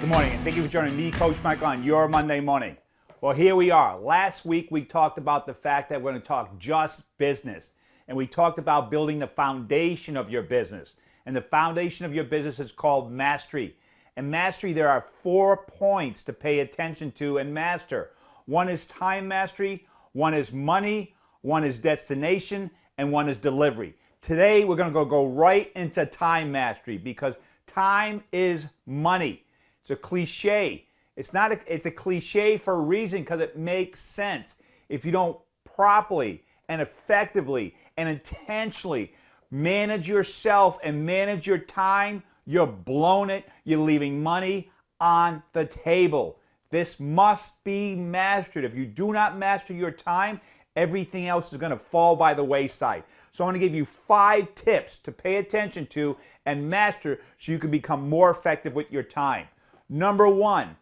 Good morning, and thank you for joining me, Coach Mike, on your Monday morning. Well, here we are. Last week, we talked about the fact that we're going to talk just business, and we talked about building the foundation of your business. And the foundation of your business is called mastery. And mastery, there are 4 points to pay attention to and master. One is time mastery, one is money, one is destination, and one is delivery. Today, we're going to go right into time mastery because time is money. It's a cliche. It's a cliche for a reason because it makes sense. If you don't properly and effectively and intentionally manage yourself and manage your time, you're blowing it. You're leaving money on the table. This must be mastered. If you do not master your time, everything else is going to fall by the wayside. So I'm going to give you 5 tips to pay attention to and master so you can become more effective with your time. Number 1,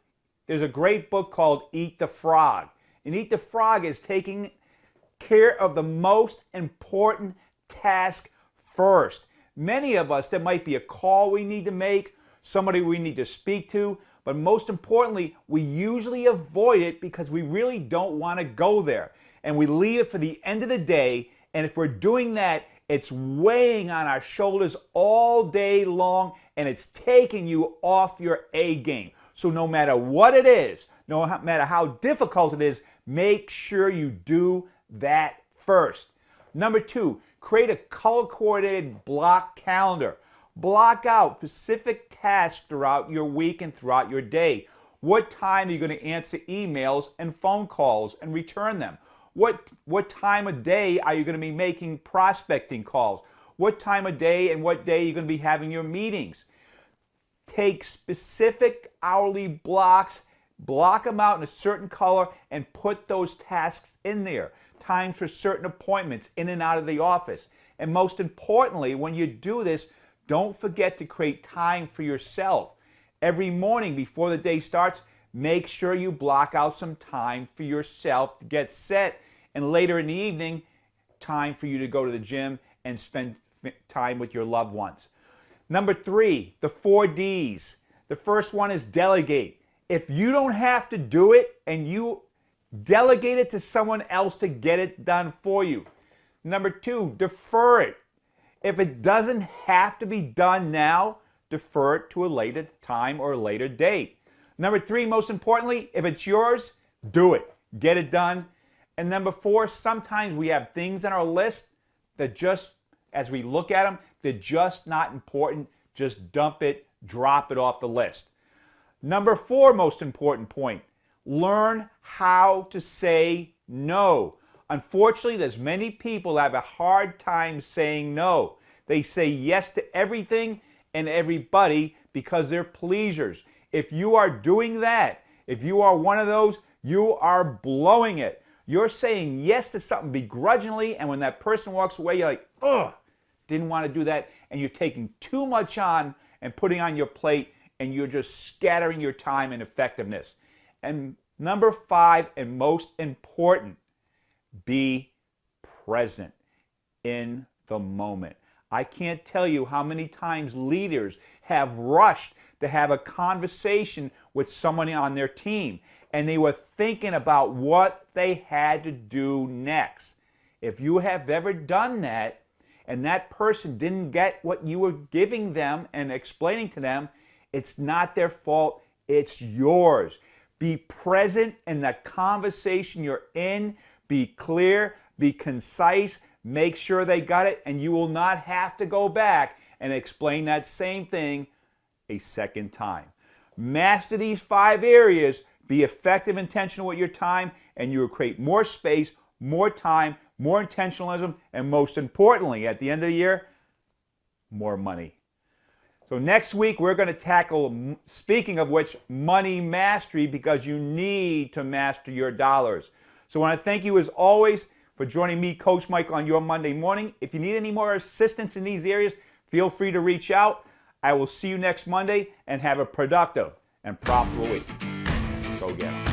there's a great book called Eat the Frog. And Eat the Frog is taking care of the most important task first. Many of us, there might be a call we need to make, somebody we need to speak to, but most importantly, we usually avoid it because we really don't want to go there. And we leave it for the end of the day, and if we're doing that, it's weighing on our shoulders all day long, and it's taking you off your A game. So no matter what it is, no matter how difficult it is, make sure you do that first. Number 2, create a color-coordinated block calendar. Block out specific tasks throughout your week and throughout your day. What time are you going to answer emails and phone calls and return them? What time of day are you going to be making prospecting calls? What time of day and what day are you going to be having your meetings? Take specific hourly blocks, block them out in a certain color, and put those tasks in there. Times for certain appointments in and out of the office. And most importantly, when you do this, don't forget to create time for yourself. Every morning before the day starts, make sure you block out some time for yourself to get set. And later in the evening, time for you to go to the gym and spend time with your loved ones. Number 3, the 4 Ds. The first one is delegate. If you don't have to do it and you delegate it to someone else to get it done for you. Number 2, defer it. If it doesn't have to be done now, defer it to a later time or a later date. Number 3, most importantly, if it's yours, do it. Get it done. And number 4, sometimes we have things on our list that just, as we look at them, they're just not important. Just dump it, drop it off the list. Number 4, most important point, learn how to say no. Unfortunately, there's many people that have a hard time saying no. They say yes to everything and everybody because they're pleasers. If you are doing that, if you are one of those, you are blowing it. You're saying yes to something begrudgingly, and when that person walks away, you're like, ugh, didn't want to do that, and you're taking too much on and putting on your plate, and you're just scattering your time and effectiveness. And number 5, and most important, be present in the moment. I can't tell you how many times leaders have rushed to have a conversation with someone on their team, and they were thinking about what they had to do next. If you have ever done that, and that person didn't get what you were giving them and explaining to them, it's not their fault, it's yours. Be present in the conversation you're in, be clear, be concise, make sure they got it, and you will not have to go back and explain that same thing a second time. Master these 5 areas, be effective, intentional with your time, and you will create more space, more time, more intentionalism, and most importantly, at the end of the year, more money. So next week, we're going to tackle, speaking of which, money mastery, because you need to master your dollars. So I want to thank you as always for joining me, Coach Mike, on your Monday morning. If you need any more assistance in these areas, feel free to reach out. I will see you next Monday, and have a productive and profitable week. Go get 'em.